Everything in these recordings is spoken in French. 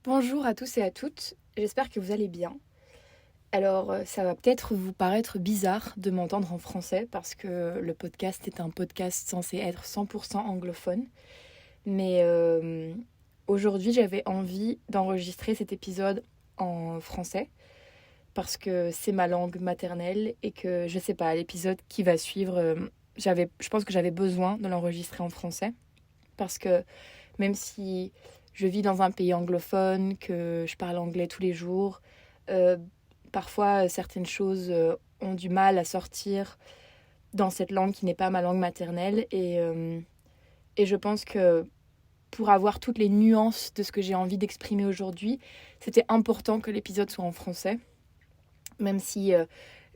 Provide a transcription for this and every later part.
Bonjour à tous et à toutes, j'espère que vous allez bien. Alors, ça va peut-être vous paraître bizarre de m'entendre en français parce que le podcast est un podcast censé être 100% anglophone. Mais aujourd'hui, j'avais envie d'enregistrer cet épisode en français parce que c'est ma langue maternelle et que, je sais pas, l'épisode qui va suivre, je pense que j'avais besoin de l'enregistrer en français parce que même si je vis dans un pays anglophone, que je parle anglais tous les jours, euh, parfois certaines choses ont du mal à sortir dans cette langue qui n'est pas ma langue maternelle. Et je pense que pour avoir toutes les nuances de ce que j'ai envie d'exprimer aujourd'hui, c'était important que l'épisode soit en français. Même si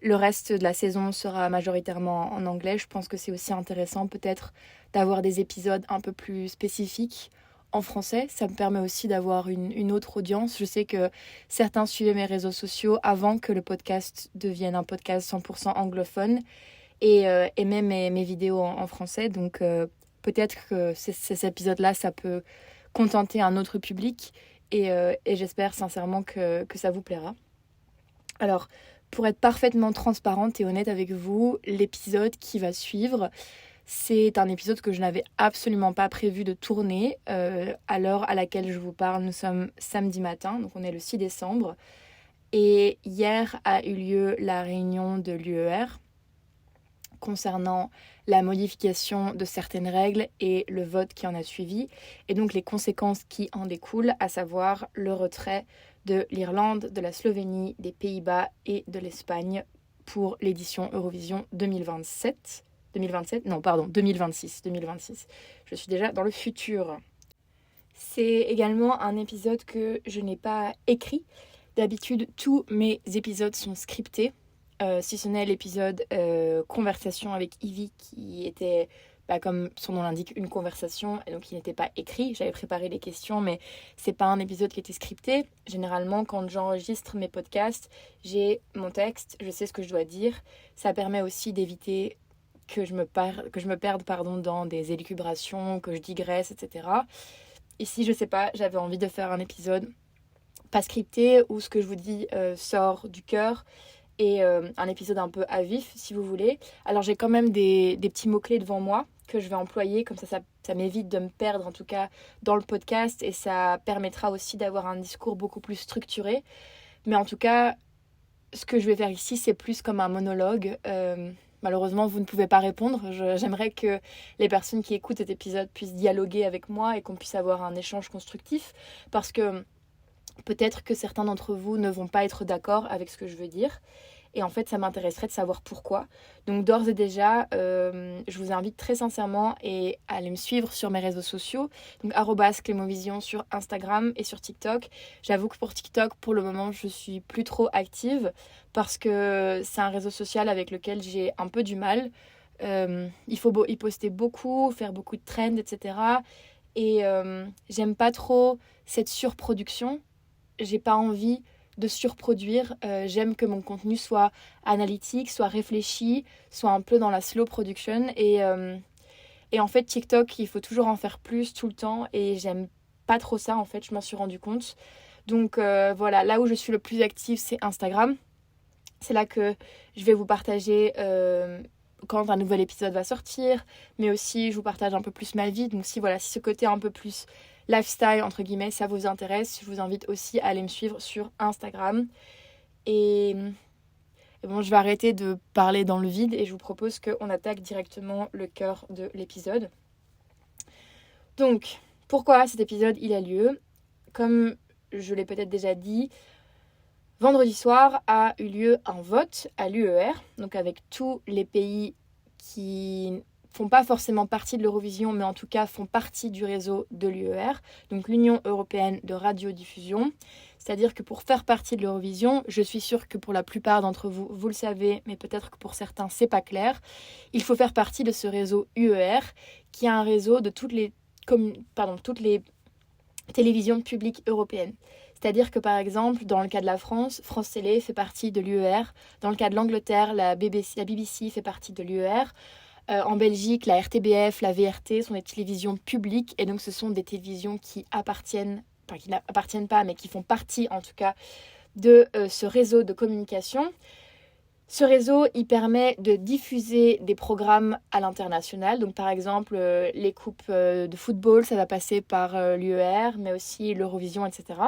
le reste de la saison sera majoritairement en anglais, je pense que c'est aussi intéressant peut-être d'avoir des épisodes un peu plus spécifiques en français. Ça me permet aussi d'avoir une autre audience. Je sais que certains suivaient mes réseaux sociaux avant que le podcast devienne un podcast 100% anglophone et même mes vidéos en français. Donc peut-être que ces épisodes-là, ça peut contenter un autre public et j'espère sincèrement que ça vous plaira. Alors, pour être parfaitement transparente et honnête avec vous, l'épisode qui va suivre, c'est un épisode que je n'avais absolument pas prévu de tourner. À l'heure à laquelle je vous parle, nous sommes samedi matin, donc on est le 6 décembre. Et hier a eu lieu la réunion de l'UER concernant la modification de certaines règles et le vote qui en a suivi, et donc les conséquences qui en découlent, à savoir le retrait de l'Irlande, de la Slovénie, des Pays-Bas et de l'Espagne pour l'édition Eurovision 2027. 2027 Non, pardon, 2026. Je suis déjà dans le futur. C'est également un épisode que je n'ai pas écrit. D'habitude, tous mes épisodes sont scriptés, si ce n'est l'épisode conversation avec Ivy qui était, comme son nom l'indique, une conversation et donc qui n'était pas écrit. J'avais préparé les questions, mais c'est pas un épisode qui était scripté. Généralement, quand j'enregistre mes podcasts, j'ai mon texte, je sais ce que je dois dire. Ça permet aussi d'éviter que je me perde dans des élucubrations, que je digresse, etc. Ici, je sais pas, j'avais envie de faire un épisode pas scripté où ce que je vous dis sort du cœur et un épisode un peu à vif si vous voulez. Alors j'ai quand même des petits mots-clés devant moi que je vais employer, comme ça m'évite de me perdre en tout cas dans le podcast et ça permettra aussi d'avoir un discours beaucoup plus structuré. Mais en tout cas, ce que je vais faire ici, c'est plus comme un monologue. Malheureusement, vous ne pouvez pas répondre. J'aimerais que les personnes qui écoutent cet épisode puissent dialoguer avec moi et qu'on puisse avoir un échange constructif parce que peut-être que certains d'entre vous ne vont pas être d'accord avec ce que je veux dire. Et en fait, ça m'intéresserait de savoir pourquoi. Donc d'ores et déjà, je vous invite très sincèrement à aller me suivre sur mes réseaux sociaux. Donc @clémovision sur Instagram et sur TikTok. J'avoue que pour TikTok, pour le moment, je suis plus trop active parce que c'est un réseau social avec lequel j'ai un peu du mal. Il faut y poster beaucoup, faire beaucoup de trends, etc. Et j'aime pas trop cette surproduction. J'ai pas envie de surproduire. J'aime que mon contenu soit analytique, soit réfléchi, soit un peu dans la slow production. Et en fait, TikTok, il faut toujours en faire plus tout le temps. Et j'aime pas trop ça, en fait, je m'en suis rendu compte. Donc voilà, là où je suis le plus active, c'est Instagram. C'est là que je vais vous partager quand un nouvel épisode va sortir. Mais aussi, je vous partage un peu plus ma vie. Donc si ce côté un peu plus lifestyle, entre guillemets, ça vous intéresse, je vous invite aussi à aller me suivre sur Instagram. Et bon, je vais arrêter de parler dans le vide et je vous propose qu'on attaque directement le cœur de l'épisode. Donc, pourquoi cet épisode il a lieu ? Comme je l'ai peut-être déjà dit, vendredi soir a eu lieu un vote à l'UER, donc avec tous les pays qui font pas forcément partie de l'Eurovision, mais en tout cas font partie du réseau de l'UER, donc l'Union européenne de radiodiffusion. C'est-à-dire que pour faire partie de l'Eurovision, je suis sûre que pour la plupart d'entre vous, vous le savez, mais peut-être que pour certains, c'est pas clair, il faut faire partie de ce réseau UER, qui est un réseau de toutes les télévisions publiques européennes. C'est-à-dire que par exemple, dans le cas de la France, France Télé fait partie de l'UER. Dans le cas de l'Angleterre, la BBC fait partie de l'UER. En Belgique, la RTBF, la VRT sont des télévisions publiques et donc ce sont des télévisions qui appartiennent qui n'appartiennent pas, mais qui font partie en tout cas de ce réseau de communication. Ce réseau, il permet de diffuser des programmes à l'international. Donc par exemple, les coupes de football, ça va passer par l'UER, mais aussi l'Eurovision, etc.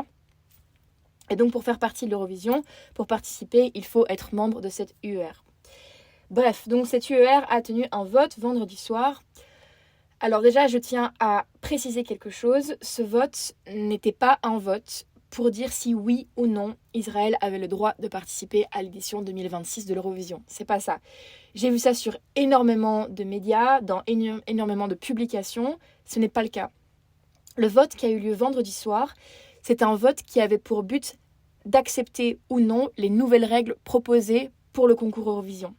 Et donc pour faire partie de l'Eurovision, pour participer, il faut être membre de cette UER. Bref, donc cette UER a tenu un vote vendredi soir. Alors déjà, je tiens à préciser quelque chose. Ce vote n'était pas un vote pour dire si oui ou non Israël avait le droit de participer à l'édition 2026 de l'Eurovision. C'est pas ça. J'ai vu ça sur énormément de médias, dans énormément de publications. Ce n'est pas le cas. Le vote qui a eu lieu vendredi soir, c'est un vote qui avait pour but d'accepter ou non les nouvelles règles proposées pour le concours Eurovision.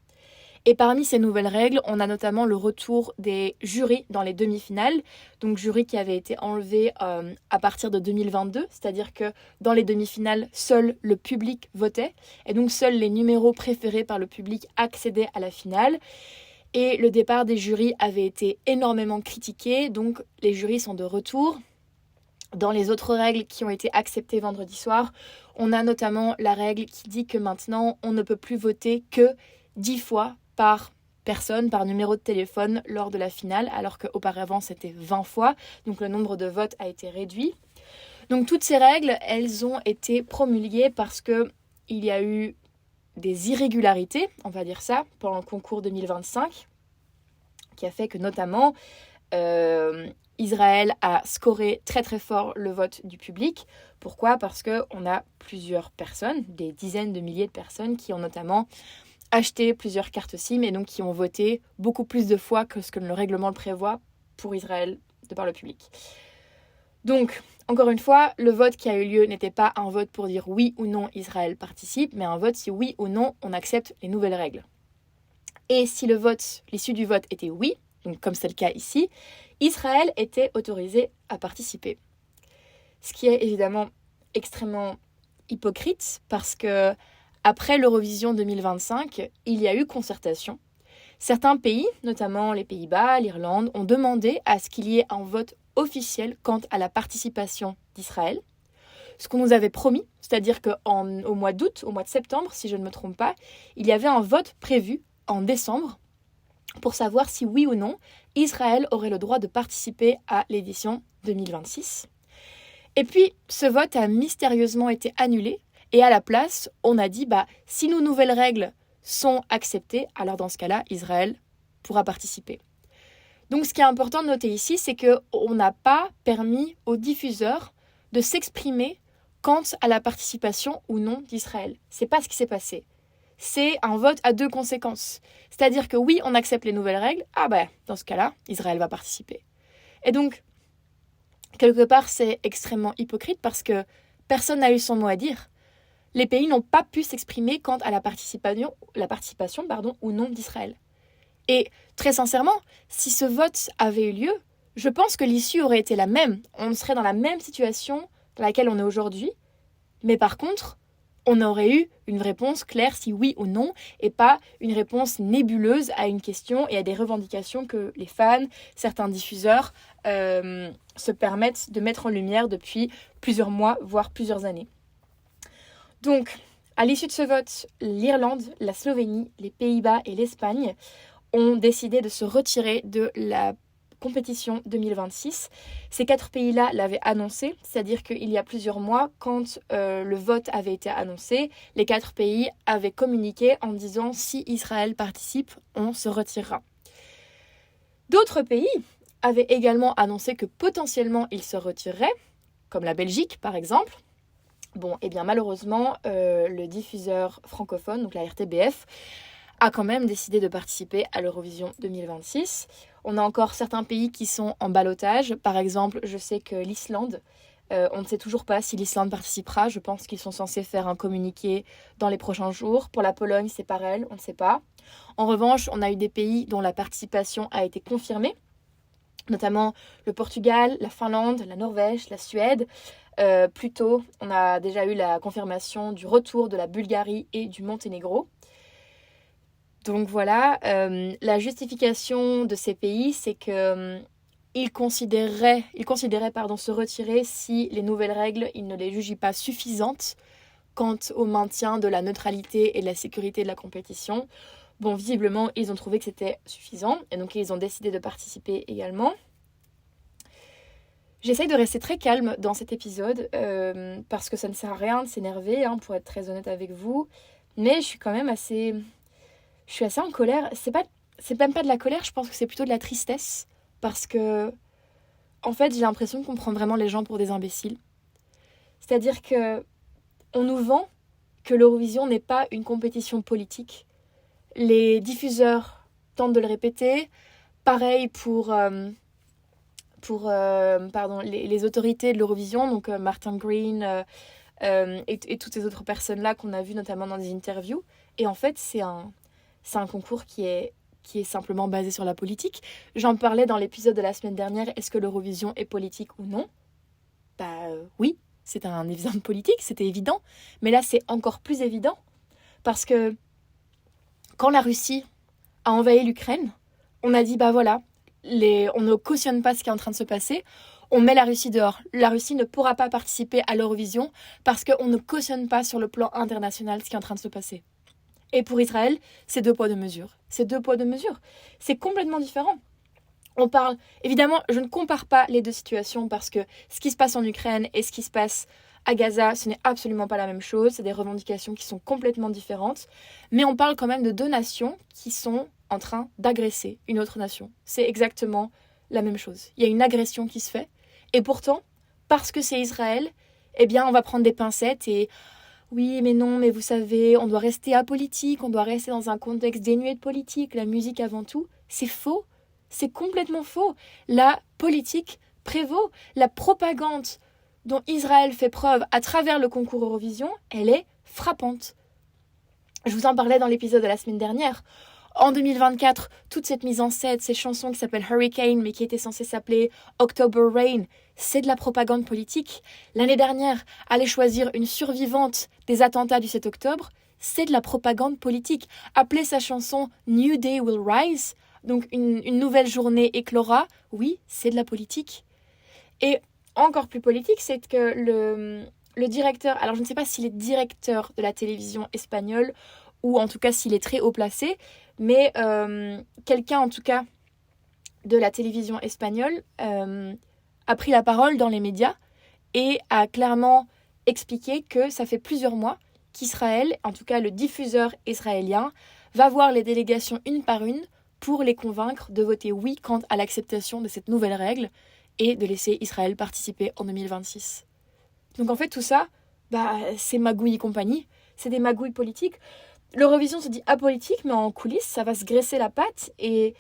Et parmi ces nouvelles règles, on a notamment le retour des jurys dans les demi-finales, donc jurys qui avaient été enlevés à partir de 2022, c'est-à-dire que dans les demi-finales, seul le public votait, et donc seuls les numéros préférés par le public accédaient à la finale. Et le départ des jurys avait été énormément critiqué, donc les jurys sont de retour. Dans les autres règles qui ont été acceptées vendredi soir, on a notamment la règle qui dit que maintenant, on ne peut plus voter que 10 fois par personne, par numéro de téléphone lors de la finale, alors qu'auparavant c'était 20 fois, donc le nombre de votes a été réduit. Donc toutes ces règles, elles ont été promulguées parce qu'il y a eu des irrégularités, on va dire ça, pendant le concours 2025, qui a fait que notamment Israël a scoré très très fort le vote du public. Pourquoi ? Parce qu'on a plusieurs personnes, des dizaines de milliers de personnes qui ont notamment acheté plusieurs cartes SIM et donc qui ont voté beaucoup plus de fois que ce que le règlement le prévoit pour Israël de par le public. Donc, encore une fois, le vote qui a eu lieu n'était pas un vote pour dire oui ou non Israël participe, mais un vote si oui ou non on accepte les nouvelles règles. Et si l'issue du vote était oui, donc comme c'est le cas ici, Israël était autorisé à participer. Ce qui est évidemment extrêmement hypocrite parce que après l'Eurovision 2025, il y a eu concertation. Certains pays, notamment les Pays-Bas, l'Irlande, ont demandé à ce qu'il y ait un vote officiel quant à la participation d'Israël. Ce qu'on nous avait promis, c'est-à-dire qu'au mois d'août, au mois de septembre, si je ne me trompe pas, il y avait un vote prévu en décembre pour savoir si oui ou non Israël aurait le droit de participer à l'édition 2026. Et puis, ce vote a mystérieusement été annulé. Et à la place, on a dit, si nos nouvelles règles sont acceptées, alors dans ce cas-là, Israël pourra participer. Donc ce qui est important de noter ici, c'est qu'on n'a pas permis aux diffuseurs de s'exprimer quant à la participation ou non d'Israël. C'est pas ce qui s'est passé. C'est un vote à deux conséquences. C'est-à-dire que oui, on accepte les nouvelles règles, dans ce cas-là, Israël va participer. Et donc, quelque part, c'est extrêmement hypocrite parce que personne n'a eu son mot à dire. Les pays n'ont pas pu s'exprimer quant à la participation ou non d'Israël. Et très sincèrement, si ce vote avait eu lieu, je pense que l'issue aurait été la même. On serait dans la même situation dans laquelle on est aujourd'hui, mais par contre, on aurait eu une réponse claire si oui ou non, et pas une réponse nébuleuse à une question et à des revendications que les fans, certains diffuseurs se permettent de mettre en lumière depuis plusieurs mois, voire plusieurs années. Donc, à l'issue de ce vote, l'Irlande, la Slovénie, les Pays-Bas et l'Espagne ont décidé de se retirer de la compétition 2026. Ces 4 pays-là l'avaient annoncé, c'est-à-dire qu'il y a plusieurs mois, quand le vote avait été annoncé, les 4 pays avaient communiqué en disant si Israël participe, on se retirera. D'autres pays avaient également annoncé que potentiellement ils se retireraient, comme la Belgique par exemple. Bon, et bien malheureusement, le diffuseur francophone, donc la RTBF, a quand même décidé de participer à l'Eurovision 2026. On a encore certains pays qui sont en ballottage. Par exemple, je sais que l'Islande, on ne sait toujours pas si l'Islande participera. Je pense qu'ils sont censés faire un communiqué dans les prochains jours. Pour la Pologne, c'est pareil, on ne sait pas. En revanche, on a eu des pays dont la participation a été confirmée, notamment le Portugal, la Finlande, la Norvège, la Suède. Plus tôt, on a déjà eu la confirmation du retour de la Bulgarie et du Monténégro. Donc voilà, la justification de ces pays, c'est que il considérait se retirer si les nouvelles règles, il ne les jugeait pas suffisantes quant au maintien de la neutralité et de la sécurité de la compétition. Bon, visiblement, ils ont trouvé que c'était suffisant, et donc ils ont décidé de participer également. J'essaye de rester très calme dans cet épisode, parce que ça ne sert à rien de s'énerver, pour être très honnête avec vous. Mais je suis quand même assez... Je suis assez en colère. C'est même pas de la colère, je pense que c'est plutôt de la tristesse. Parce que, en fait, j'ai l'impression qu'on prend vraiment les gens pour des imbéciles. C'est-à-dire que on nous vend que l'Eurovision n'est pas une compétition politique. Les diffuseurs tentent de le répéter. Pareil pour les autorités de l'Eurovision, donc Martin Green et toutes ces autres personnes-là qu'on a vues notamment dans des interviews. Et en fait, c'est un concours qui est simplement basé sur la politique. J'en parlais dans l'épisode de la semaine dernière, est-ce que l'Eurovision est politique ou non ? Oui, c'est un exemple politique, c'était évident. Mais là, c'est encore plus évident. Parce que quand la Russie a envahi l'Ukraine, on a dit, voilà, on ne cautionne pas ce qui est en train de se passer, on met la Russie dehors. La Russie ne pourra pas participer à l'Eurovision parce qu'on ne cautionne pas sur le plan international ce qui est en train de se passer. Et pour Israël, c'est 2 poids 2 mesures. C'est 2 poids 2 mesures. C'est complètement différent. On parle... Évidemment, je ne compare pas les deux situations parce que ce qui se passe en Ukraine et ce qui se passe à Gaza, ce n'est absolument pas la même chose. C'est des revendications qui sont complètement différentes. Mais on parle quand même de 2 nations qui sont en train d'agresser une autre nation. C'est exactement la même chose. Il y a une agression qui se fait. Et pourtant, parce que c'est Israël, on va prendre des pincettes et... Oui, mais non, mais vous savez, on doit rester apolitique, on doit rester dans un contexte dénué de politique, la musique avant tout. C'est faux. C'est complètement faux. La politique prévaut. La propagande dont Israël fait preuve à travers le concours Eurovision, elle est frappante. Je vous en parlais dans l'épisode de la semaine dernière. En 2024, toute cette mise en scène, ces chansons qui s'appellent Hurricane, mais qui étaient censées s'appeler October Rain, c'est de la propagande politique. L'année dernière, aller choisir une survivante des attentats du 7 octobre, c'est de la propagande politique. Appeler sa chanson New Day Will Rise, donc une nouvelle journée éclora, oui, c'est de la politique. Et encore plus politique, c'est que le directeur, alors je ne sais pas s'il est directeur de la télévision espagnole, ou en tout cas s'il est très haut placé, mais quelqu'un en tout cas de la télévision espagnole a pris la parole dans les médias et a clairement expliqué que ça fait plusieurs mois qu'Israël, en tout cas le diffuseur israélien, va voir les délégations une par une pour les convaincre de voter oui quant à l'acceptation de cette nouvelle règle et de laisser Israël participer en 2026. Donc en fait tout ça, c'est magouille et compagnie, c'est des magouilles politiques. L'Eurovision se dit apolitique, mais en coulisses, ça va se graisser la patte. Et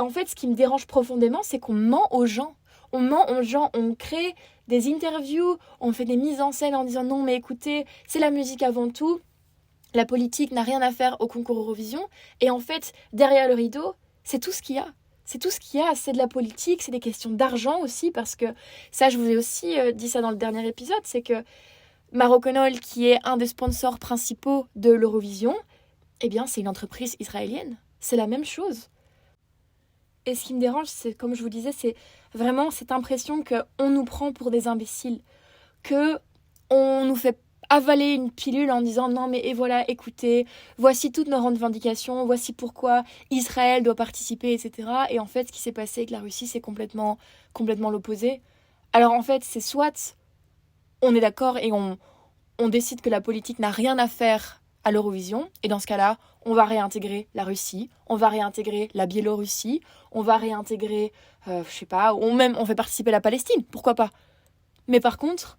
en fait, ce qui me dérange profondément, c'est qu'on ment aux gens. On ment aux gens, on crée des interviews, on fait des mises en scène en disant non, mais écoutez, c'est la musique avant tout. La politique n'a rien à faire au concours Eurovision. Et en fait, derrière le rideau, c'est tout ce qu'il y a. C'est tout ce qu'il y a, c'est de la politique, c'est des questions d'argent aussi, parce que ça, je vous ai aussi dit ça dans le dernier épisode, c'est que Marocanol, qui est un des sponsors principaux de l'Eurovision, c'est une entreprise israélienne. C'est la même chose. Et ce qui me dérange, c'est, comme je vous disais, c'est vraiment cette impression qu'on nous prend pour des imbéciles, qu'on nous fait avaler une pilule en disant non mais et voilà, écoutez, voici toutes nos revendications, voici pourquoi Israël doit participer, etc. Et en fait, ce qui s'est passé avec la Russie, c'est complètement l'opposé. Alors en fait, c'est soit on est d'accord et on décide que la politique n'a rien à faire à l'Eurovision, et dans ce cas-là, on va réintégrer la Russie, on va réintégrer la Biélorussie, on va réintégrer, on fait participer la Palestine, pourquoi pas. Mais par contre,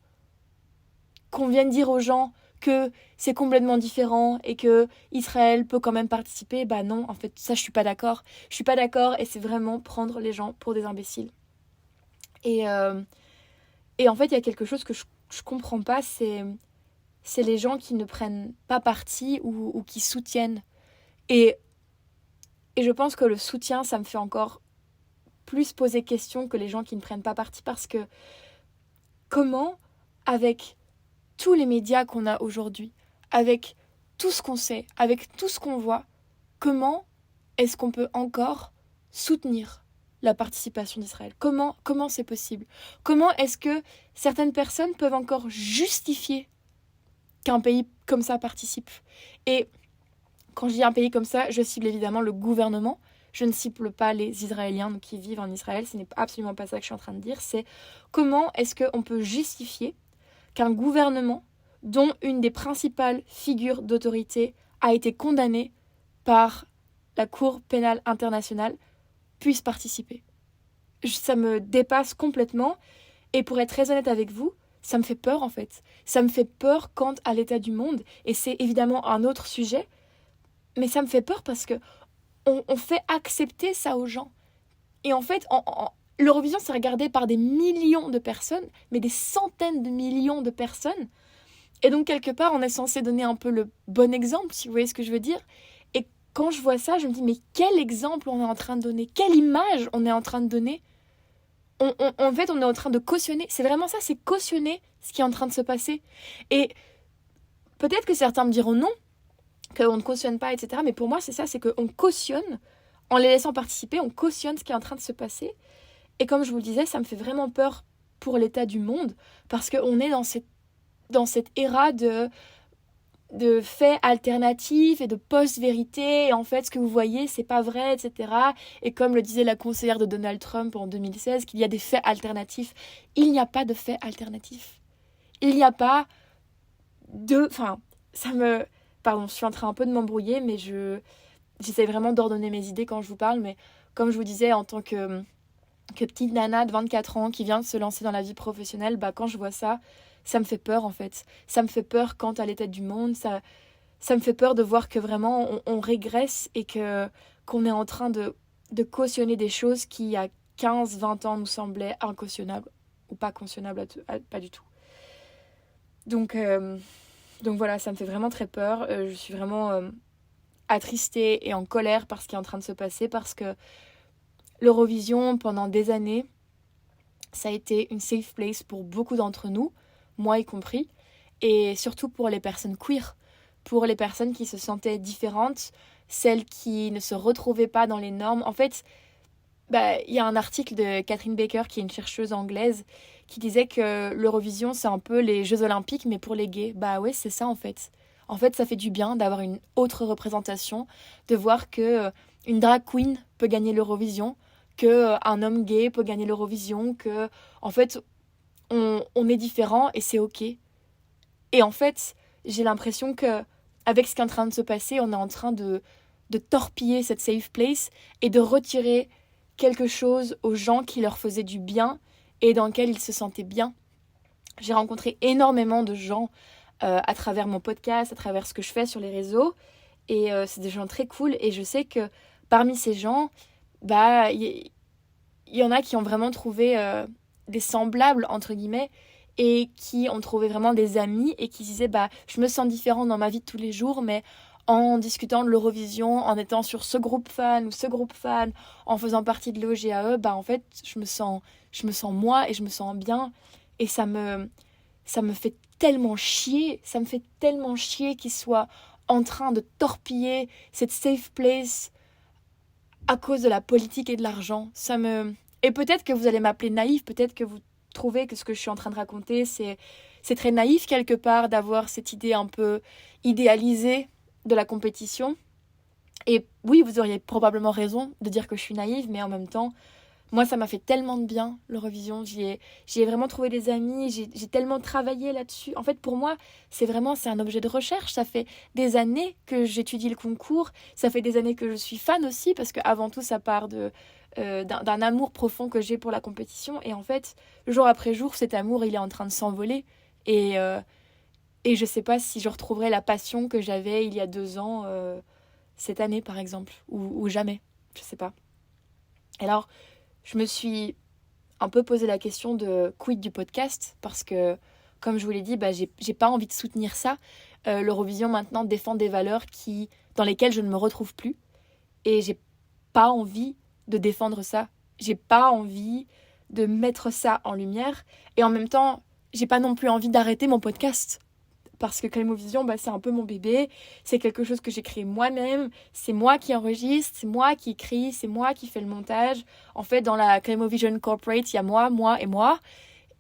qu'on vienne dire aux gens que c'est complètement différent et que Israël peut quand même participer, non, en fait, ça je suis pas d'accord. Je suis pas d'accord et c'est vraiment prendre les gens pour des imbéciles. Et en fait, il y a quelque chose que je comprends pas, c'est les gens qui ne prennent pas parti ou qui soutiennent. Et je pense que le soutien, ça me fait encore plus poser question que les gens qui ne prennent pas parti, parce que comment, avec tous les médias qu'on a aujourd'hui, avec tout ce qu'on sait, avec tout ce qu'on voit, comment est-ce qu'on peut encore soutenir la participation d'Israël. Comment c'est possible? Comment est-ce que certaines personnes peuvent encore justifier qu'un pays comme ça participe? Et quand je dis un pays comme ça, je cible évidemment le gouvernement. Je ne cible pas les Israéliens qui vivent en Israël. Ce n'est absolument pas ça que je suis en train de dire. C'est comment est-ce qu'on peut justifier qu'un gouvernement dont une des principales figures d'autorité a été condamnée par la Cour pénale internationale puisse participer. Ça me dépasse complètement. Et pour être très honnête avec vous, ça me fait peur en fait. Ça me fait peur quant à l'état du monde. Et c'est évidemment un autre sujet. Mais ça me fait peur parce que on fait accepter ça aux gens. Et en fait, l'Eurovision, c'est regardé par des millions de personnes, mais des centaines de millions de personnes. Et donc, quelque part, on est censé donner un peu le bon exemple, si vous voyez ce que je veux dire. Et quand je vois ça, je me dis, mais quel exemple on est en train de donner? Quelle image on est en train de donner? En fait, on est en train de cautionner. C'est vraiment ça, c'est cautionner ce qui est en train de se passer. Et peut-être que certains me diront non, qu'on ne cautionne pas, etc. Mais pour moi, c'est ça, c'est qu'on cautionne, en les laissant participer, on cautionne ce qui est en train de se passer. Et comme je vous le disais, ça me fait vraiment peur pour l'état du monde, parce qu'on est dans cette ère de faits alternatifs et de post-vérité, et en fait, ce que vous voyez, c'est pas vrai, etc. Et comme le disait la conseillère de Donald Trump en 2016, qu'il y a des faits alternatifs. Il n'y a pas de faits alternatifs. Il n'y a pas de... Enfin, ça me... Pardon, je suis en train un peu de m'embrouiller, mais j'essaie vraiment d'ordonner mes idées quand je vous parle. Mais comme je vous disais, en tant que petite nana de 24 ans qui vient de se lancer dans la vie professionnelle, quand je vois ça, ça me fait peur en fait. Ça me fait peur quant à l'état du monde. Ça me fait peur de voir que vraiment on régresse et qu'on est en train de cautionner des choses qui, il y a 15-20 ans, nous semblaient incautionnables ou pas cautionnables, pas du tout. Donc voilà, ça me fait vraiment très peur. Je suis vraiment attristée et en colère par ce qui est en train de se passer, parce que l'Eurovision, pendant des années, ça a été une safe place pour beaucoup d'entre nous, moi y compris, et surtout pour les personnes queer, pour les personnes qui se sentaient différentes, celles qui ne se retrouvaient pas dans les normes. En fait, il y a un article de Catherine Baker, qui est une chercheuse anglaise, qui disait que l'Eurovision, c'est un peu les Jeux Olympiques, mais pour les gays. Ouais, c'est ça en fait. En fait, ça fait du bien d'avoir une autre représentation, de voir que une drag queen peut gagner l'Eurovision, que un homme gay peut gagner l'Eurovision, que en fait, on est différent et c'est ok. Et en fait, j'ai l'impression que avec ce qui est en train de se passer, on est en train de torpiller cette safe place et de retirer quelque chose aux gens qui leur faisaient du bien et dans lequel ils se sentaient bien. J'ai rencontré énormément de gens à travers mon podcast, à travers ce que je fais sur les réseaux, et c'est des gens très cool, et je sais que parmi ces gens, il y en a qui ont vraiment trouvé des semblables, entre guillemets, et qui ont trouvé vraiment des amis, et qui disaient je me sens différent dans ma vie de tous les jours, mais en discutant de l'Eurovision, en étant sur ce groupe fan ou ce groupe fan, en faisant partie de l'OGAE, en fait, je me sens moi et je me sens bien. Et ça me fait tellement chier, qu'ils soient en train de torpiller cette safe place à cause de la politique et de l'argent. Et peut-être que vous allez m'appeler naïve, peut-être que vous trouvez que ce que je suis en train de raconter, c'est très naïf quelque part, d'avoir cette idée un peu idéalisée de la compétition. Et oui, vous auriez probablement raison de dire que je suis naïve, mais en même temps, moi, ça m'a fait tellement de bien, l'Eurovision. J'y ai vraiment trouvé des amis, j'ai tellement travaillé là-dessus. En fait, pour moi, c'est un objet de recherche. Ça fait des années que j'étudie le concours, ça fait des années que je suis fan aussi, parce qu'avant tout, ça part d'un amour profond que j'ai pour la compétition. Et en fait, jour après jour, cet amour, il est en train de s'envoler. Et je sais pas si je retrouverai la passion que j'avais il y a 2 ans, cette année par exemple, ou jamais, je sais pas. Alors, je me suis un peu posé la question de quid du podcast, parce que, comme je vous l'ai dit, j'ai pas envie de soutenir ça. L'Eurovision maintenant défend des valeurs dans lesquelles je ne me retrouve plus, et j'ai pas envie de défendre ça. J'ai pas envie de mettre ça en lumière, et en même temps, j'ai pas non plus envie d'arrêter mon podcast. parce que Clémovision, c'est un peu mon bébé, c'est quelque chose que j'ai créé moi-même, c'est moi qui enregistre, c'est moi qui écris, c'est moi qui fais le montage. En fait, dans la Clémovision Corporate, il y a moi et moi.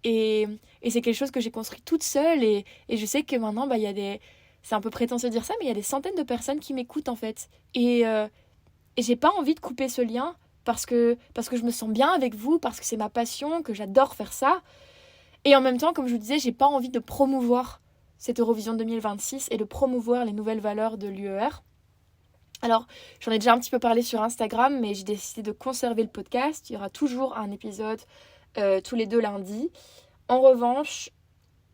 Et c'est quelque chose que j'ai construit toute seule. Et je sais que maintenant, il y a des... C'est un peu prétentieux de dire ça, mais il y a des centaines de personnes qui m'écoutent, en fait. Et j'ai pas envie de couper ce lien parce que je me sens bien avec vous, parce que c'est ma passion, que j'adore faire ça. Et en même temps, comme je vous disais, j'ai pas envie de promouvoir cette Eurovision 2026 et de promouvoir les nouvelles valeurs de l'UER. Alors, j'en ai déjà un petit peu parlé sur Instagram, mais j'ai décidé de conserver le podcast. Il y aura toujours un épisode tous les 2 lundis. En revanche,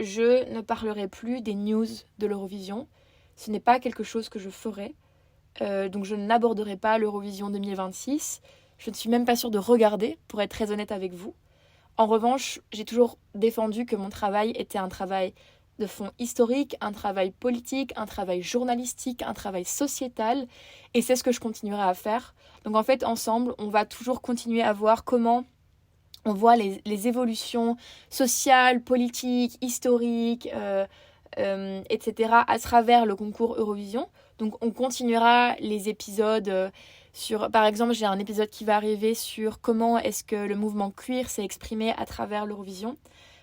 je ne parlerai plus des news de l'Eurovision. Ce n'est pas quelque chose que je ferai. Donc je n'aborderai pas l'Eurovision 2026. Je ne suis même pas sûre de regarder, pour être très honnête avec vous. En revanche, j'ai toujours défendu que mon travail était un travail de fond historique, un travail politique, un travail journalistique, un travail sociétal, et c'est ce que je continuerai à faire. Donc en fait, ensemble, on va toujours continuer à voir comment on voit les évolutions sociales, politiques, historiques, etc. à travers le concours Eurovision. Donc on continuera les épisodes sur... Par exemple, j'ai un épisode qui va arriver sur comment est-ce que le mouvement queer s'est exprimé à travers l'Eurovision.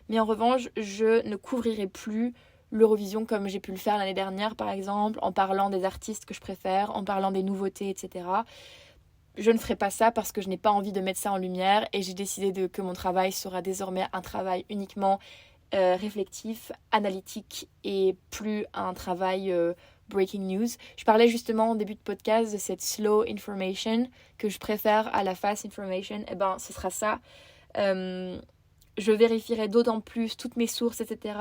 Mais en revanche, je ne couvrirai plus l'Eurovision comme j'ai pu le faire l'année dernière, par exemple, en parlant des artistes que je préfère, en parlant des nouveautés, etc. Je ne ferai pas ça parce que je n'ai pas envie de mettre ça en lumière et j'ai décidé que mon travail sera désormais un travail uniquement réflectif, analytique et plus un travail breaking news. Je parlais justement au début de podcast de cette slow information que je préfère à la fast information. Eh ben, ce sera ça. Je vérifierai d'autant plus toutes mes sources, etc.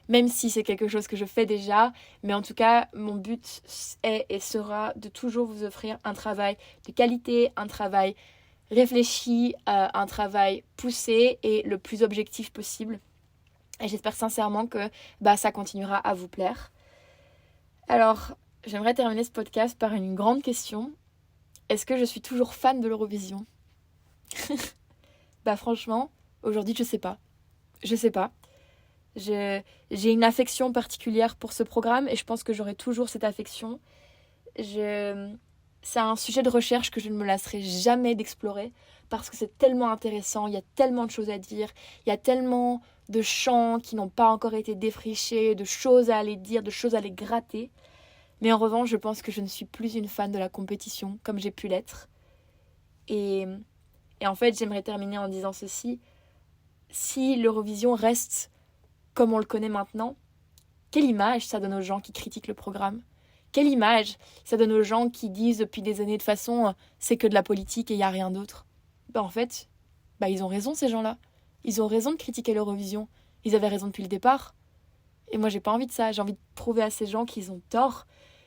Même si c'est quelque chose que je fais déjà. Mais en tout cas, mon but est et sera de toujours vous offrir un travail de qualité, un travail réfléchi, un travail poussé et le plus objectif possible. Et j'espère sincèrement que ça continuera à vous plaire. Alors, j'aimerais terminer ce podcast par une grande question. Est-ce que je suis toujours fan de l'Eurovision ? Franchement, aujourd'hui, je sais pas. Je sais pas. J'ai une affection particulière pour ce programme et je pense que j'aurai toujours cette affection. C'est un sujet de recherche que je ne me lasserai jamais d'explorer parce que c'est tellement intéressant, il y a tellement de choses à dire, il y a tellement de chants qui n'ont pas encore été défrichés, de choses à aller dire, de choses à aller gratter. Mais en revanche, je pense que je ne suis plus une fan de la compétition comme j'ai pu l'être. Et en fait, j'aimerais terminer en disant ceci. Si l'Eurovision reste comme on le connaît maintenant, quelle image ça donne aux gens qui critiquent le programme ? Quelle image ça donne aux gens qui disent depuis des années de façon c'est que de la politique et il n'y a rien d'autre ? En fait, ils ont raison ces gens-là. Ils ont raison de critiquer l'Eurovision. Ils avaient raison depuis le départ. Et moi, j'ai pas envie de ça. J'ai envie de prouver à ces gens qu'ils ont tort,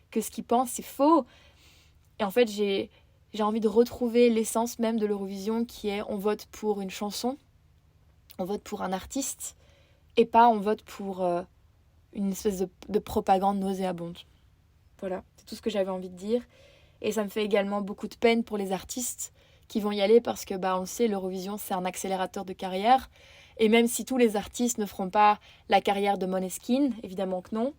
que ce qu'ils pensent, c'est faux. Et en fait, j'ai envie de retrouver l'essence même de l'Eurovision qui est on vote pour une chanson, on vote pour un artiste, et pas on vote pour une espèce de propagande nauséabonde. Voilà, c'est tout ce que j'avais envie de dire. Et ça me fait également beaucoup de peine pour les artistes qui vont y aller parce que, on le sait, l'Eurovision, c'est un accélérateur de carrière. Et même si tous les artistes ne feront pas la carrière de Måneskin, évidemment que non,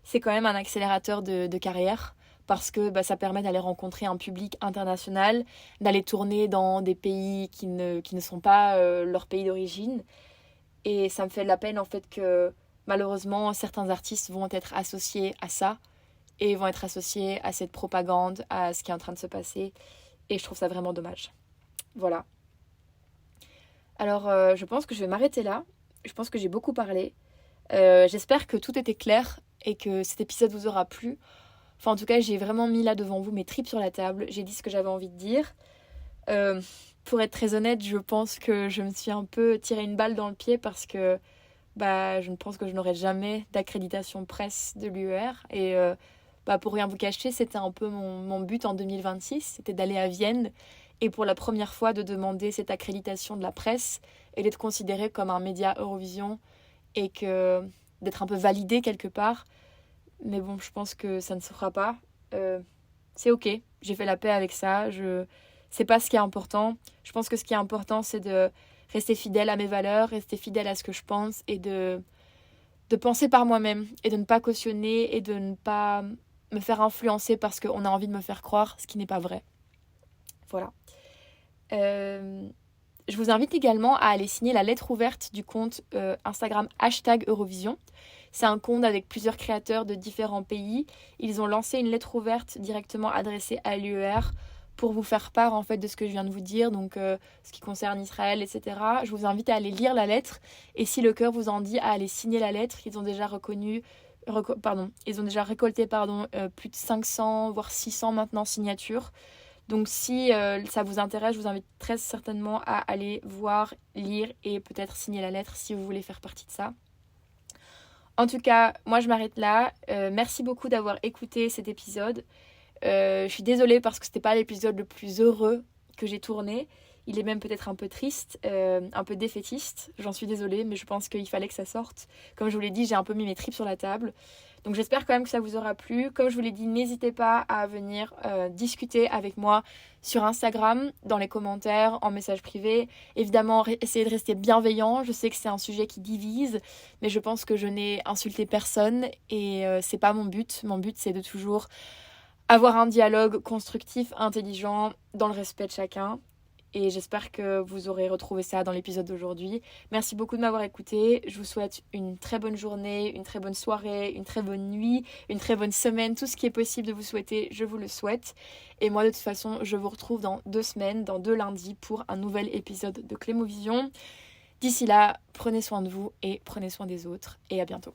c'est quand même un accélérateur de carrière parce que ça permet d'aller rencontrer un public international, d'aller tourner dans des pays qui ne sont pas leur pays d'origine. Et ça me fait de la peine en fait que malheureusement certains artistes vont être associés à ça et vont être associés à cette propagande, à ce qui est en train de se passer. Et je trouve ça vraiment dommage. Voilà. Alors, je pense que je vais m'arrêter là. Je pense que j'ai beaucoup parlé. J'espère que tout était clair et que cet épisode vous aura plu. Enfin, en tout cas, j'ai vraiment mis là devant vous mes tripes sur la table. J'ai dit ce que j'avais envie de dire. Pour être très honnête, je pense que je me suis un peu tiré une balle dans le pied parce que je ne pense que je n'aurai jamais d'accréditation presse de l'UER. Et pour rien vous cacher, c'était un peu mon but en 2026. C'était d'aller à Vienne et pour la première fois de demander cette accréditation de la presse et d'être considéré comme un média Eurovision et d'être un peu validé quelque part. Mais bon, je pense que ça ne se fera pas. C'est ok, j'ai fait la paix avec ça. C'est pas ce qui est important. Je pense que ce qui est important, c'est de rester fidèle à mes valeurs, rester fidèle à ce que je pense et de de penser par moi-même et de ne pas cautionner et de ne pas me faire influencer parce qu'on a envie de me faire croire ce qui n'est pas vrai. Voilà. Je vous invite également à aller signer la lettre ouverte du compte Instagram #Eurovision. C'est un compte avec plusieurs créateurs de différents pays. Ils ont lancé une lettre ouverte directement adressée à l'UER pour vous faire part en fait de ce que je viens de vous dire, donc ce qui concerne Israël, etc. Je vous invite à aller lire la lettre et si le cœur vous en dit, à aller signer la lettre. Ils ont déjà récolté plus de 500 voire 600 maintenant signatures. Donc si ça vous intéresse, je vous invite très certainement à aller voir, lire et peut-être signer la lettre si vous voulez faire partie de ça. En tout cas, moi je m'arrête là. Merci beaucoup d'avoir écouté cet épisode. Je suis désolée parce que c'était pas l'épisode le plus heureux que j'ai tourné. Il est même peut-être un peu triste, un peu défaitiste. J'en suis désolée, mais je pense qu'il fallait que ça sorte. Comme je vous l'ai dit, j'ai un peu mis mes tripes sur la table. Donc j'espère quand même que ça vous aura plu. Comme je vous l'ai dit, n'hésitez pas à venir discuter avec moi sur Instagram, dans les commentaires, en message privé. Évidemment, essayez de rester bienveillant. Je sais que c'est un sujet qui divise, mais je pense que je n'ai insulté personne et c'est pas mon but. Mon but, c'est de toujours avoir un dialogue constructif, intelligent, dans le respect de chacun. Et j'espère que vous aurez retrouvé ça dans l'épisode d'aujourd'hui. Merci beaucoup de m'avoir écouté. Je vous souhaite une très bonne journée, une très bonne soirée, une très bonne nuit, une très bonne semaine. Tout ce qui est possible de vous souhaiter, je vous le souhaite. Et moi, de toute façon, je vous retrouve dans 2 semaines, dans 2 lundis, pour un nouvel épisode de Clémovision. D'ici là, prenez soin de vous et prenez soin des autres. Et à bientôt.